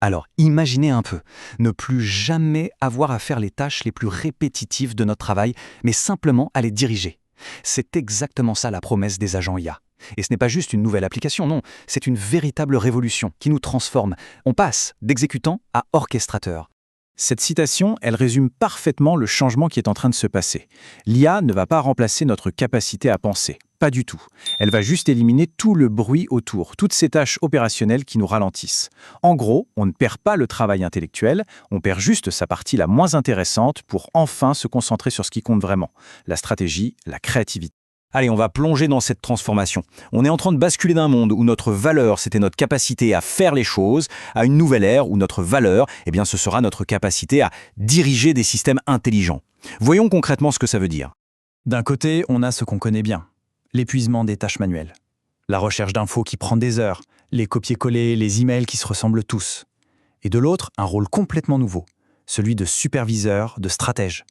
Alors, imaginez un peu, ne plus jamais avoir à faire les tâches les plus répétitives de notre travail, mais simplement à les diriger. C'est exactement ça la promesse des agents IA. Et ce n'est pas juste une nouvelle application, non, c'est une véritable révolution qui nous transforme. On passe d'exécutant à orchestrateur. Cette citation, elle résume parfaitement le changement qui est en train de se passer. L'IA ne va pas remplacer notre capacité à penser, pas du tout. Elle va juste éliminer tout le bruit autour, toutes ces tâches opérationnelles qui nous ralentissent. En gros, on ne perd pas le travail intellectuel, on perd juste sa partie la moins intéressante pour enfin se concentrer sur ce qui compte vraiment, la stratégie, la créativité. Allez, on va plonger dans cette transformation. On est en train de basculer d'un monde où notre valeur, c'était notre capacité à faire les choses, à une nouvelle ère où notre valeur, ce sera notre capacité à diriger des systèmes intelligents. Voyons concrètement ce que ça veut dire. D'un côté, on a ce qu'on connaît bien, l'épuisement des tâches manuelles, la recherche d'infos qui prend des heures, les copier-coller, les emails qui se ressemblent tous. Et de l'autre, un rôle complètement nouveau, celui de superviseur, de stratège.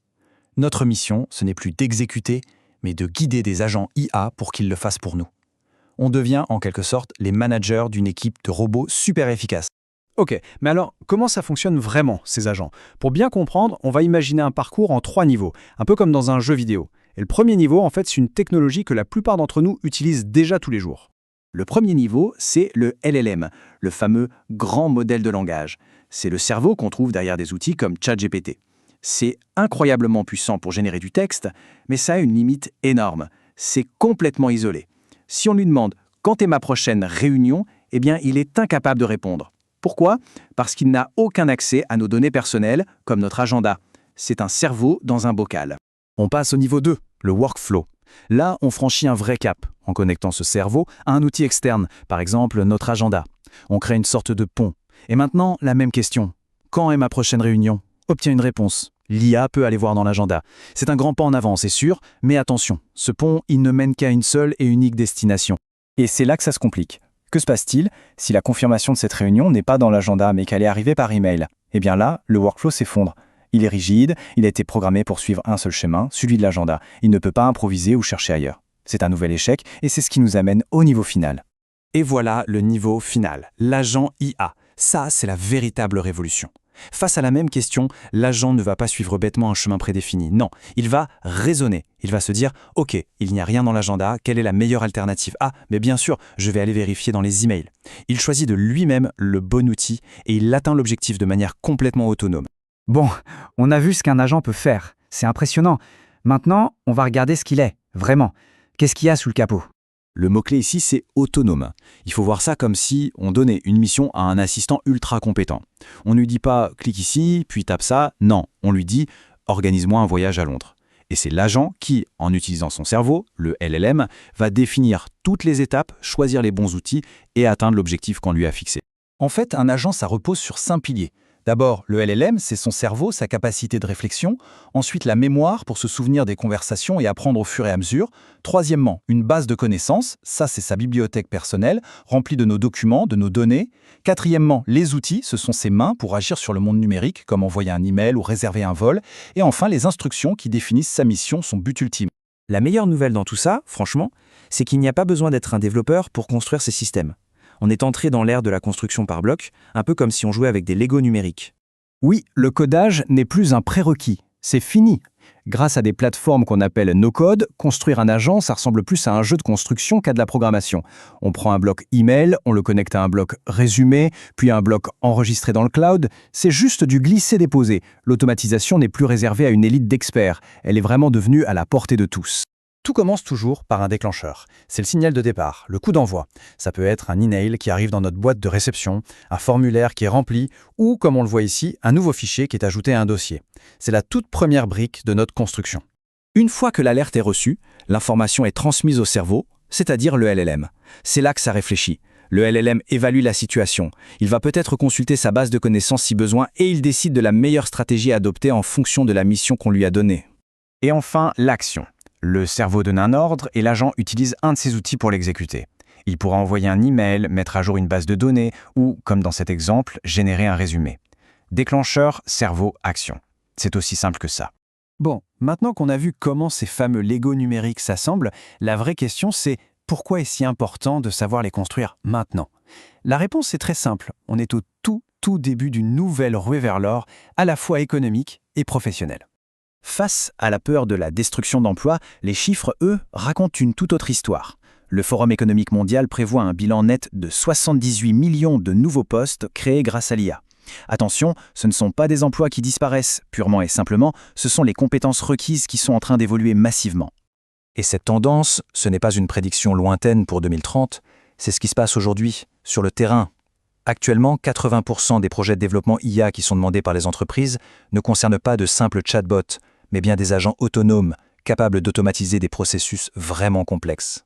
Notre mission, ce n'est plus d'exécuter, mais de guider des agents IA pour qu'ils le fassent pour nous. On devient en quelque sorte les managers d'une équipe de robots super efficaces. Ok, mais alors comment ça fonctionne vraiment, ces agents? Pour bien comprendre, on va imaginer un parcours en 3 niveaux, un peu comme dans un jeu vidéo. Et le premier niveau, en fait, c'est une technologie que la plupart d'entre nous utilisent déjà tous les jours. Le premier niveau, c'est le LLM, le fameux grand modèle de langage. C'est le cerveau qu'on trouve derrière des outils comme ChatGPT. C'est incroyablement puissant pour générer du texte, mais ça a une limite énorme. C'est complètement isolé. Si on lui demande « Quand est ma prochaine réunion ?», il est incapable de répondre. Pourquoi ? Parce qu'il n'a aucun accès à nos données personnelles, comme notre agenda. C'est un cerveau dans un bocal. On passe au niveau 2, le workflow. Là, on franchit un vrai cap en connectant ce cerveau à un outil externe, par exemple notre agenda. On crée une sorte de pont. Et maintenant, la même question. Quand est ma prochaine réunion ? Obtient une réponse. L'IA peut aller voir dans l'agenda. C'est un grand pas en avant, c'est sûr, mais attention, ce pont, il ne mène qu'à une seule et unique destination. Et c'est là que ça se complique. Que se passe-t-il si la confirmation de cette réunion n'est pas dans l'agenda, mais qu'elle est arrivée par email ? Là, le workflow s'effondre. Il est rigide, il a été programmé pour suivre un seul chemin, celui de l'agenda. Il ne peut pas improviser ou chercher ailleurs. C'est un nouvel échec, et c'est ce qui nous amène au niveau final. Et voilà le niveau final, l'agent IA. Ça, c'est la véritable révolution. Face à la même question, l'agent ne va pas suivre bêtement un chemin prédéfini. Non, il va raisonner. Il va se dire « Ok, il n'y a rien dans l'agenda, quelle est la meilleure alternative ? Ah, mais bien sûr, je vais aller vérifier dans les emails. » Il choisit de lui-même le bon outil et il atteint l'objectif de manière complètement autonome. Bon, on a vu ce qu'un agent peut faire. C'est impressionnant. Maintenant, on va regarder ce qu'il est, vraiment. Qu'est-ce qu'il y a sous le capot ? Le mot-clé ici, c'est autonome. Il faut voir ça comme si on donnait une mission à un assistant ultra compétent. On ne lui dit pas « clique ici, puis tape ça ». Non, on lui dit « organise-moi un voyage à Londres ». Et c'est l'agent qui, en utilisant son cerveau, le LLM, va définir toutes les étapes, choisir les bons outils et atteindre l'objectif qu'on lui a fixé. En fait, un agent, ça repose sur 5 piliers. D'abord, le LLM, c'est son cerveau, sa capacité de réflexion. Ensuite, la mémoire pour se souvenir des conversations et apprendre au fur et à mesure. Troisièmement, une base de connaissances. Ça, c'est sa bibliothèque personnelle, remplie de nos documents, de nos données. Quatrièmement, les outils, ce sont ses mains pour agir sur le monde numérique, comme envoyer un email ou réserver un vol. Et enfin, les instructions qui définissent sa mission, son but ultime. La meilleure nouvelle dans tout ça, franchement, c'est qu'il n'y a pas besoin d'être un développeur pour construire ces systèmes. On est entré dans l'ère de la construction par blocs, un peu comme si on jouait avec des Lego numériques. Oui, le codage n'est plus un prérequis, c'est fini. Grâce à des plateformes qu'on appelle no-code, construire un agent, ça ressemble plus à un jeu de construction qu'à de la programmation. On prend un bloc email, on le connecte à un bloc résumé, puis à un bloc enregistré dans le cloud. C'est juste du glisser-déposer. L'automatisation n'est plus réservée à une élite d'experts. Elle est vraiment devenue à la portée de tous. Tout commence toujours par un déclencheur. C'est le signal de départ, le coup d'envoi. Ça peut être un email qui arrive dans notre boîte de réception, un formulaire qui est rempli, ou, comme on le voit ici, un nouveau fichier qui est ajouté à un dossier. C'est la toute première brique de notre construction. Une fois que l'alerte est reçue, l'information est transmise au cerveau, c'est-à-dire le LLM. C'est là que ça réfléchit. Le LLM évalue la situation. Il va peut-être consulter sa base de connaissances si besoin et il décide de la meilleure stratégie à adopter en fonction de la mission qu'on lui a donnée. Et enfin, l'action. Le cerveau donne un ordre et l'agent utilise un de ses outils pour l'exécuter. Il pourra envoyer un email, mettre à jour une base de données ou, comme dans cet exemple, générer un résumé. Déclencheur, cerveau, action. C'est aussi simple que ça. Bon, maintenant qu'on a vu comment ces fameux Lego numériques s'assemblent, la vraie question c'est pourquoi est-ce si important de savoir les construire maintenant ? La réponse est très simple, on est au tout tout début d'une nouvelle ruée vers l'or, à la fois économique et professionnelle. Face à la peur de la destruction d'emplois, les chiffres, eux, racontent une toute autre histoire. Le Forum économique mondial prévoit un bilan net de 78 millions de nouveaux postes créés grâce à l'IA. Attention, ce ne sont pas des emplois qui disparaissent, purement et simplement, ce sont les compétences requises qui sont en train d'évoluer massivement. Et cette tendance, ce n'est pas une prédiction lointaine pour 2030, c'est ce qui se passe aujourd'hui, sur le terrain. Actuellement, 80% des projets de développement IA qui sont demandés par les entreprises ne concernent pas de simples chatbots, mais bien des agents autonomes, capables d'automatiser des processus vraiment complexes.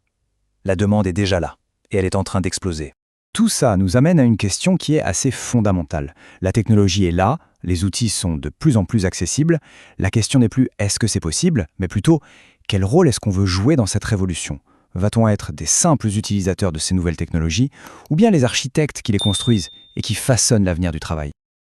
La demande est déjà là, et elle est en train d'exploser. Tout ça nous amène à une question qui est assez fondamentale. La technologie est là, les outils sont de plus en plus accessibles. La question n'est plus est-ce que c'est possible, mais plutôt quel rôle est-ce qu'on veut jouer dans cette révolution ? Va-t-on être des simples utilisateurs de ces nouvelles technologies, ou bien les architectes qui les construisent et qui façonnent l'avenir du travail ?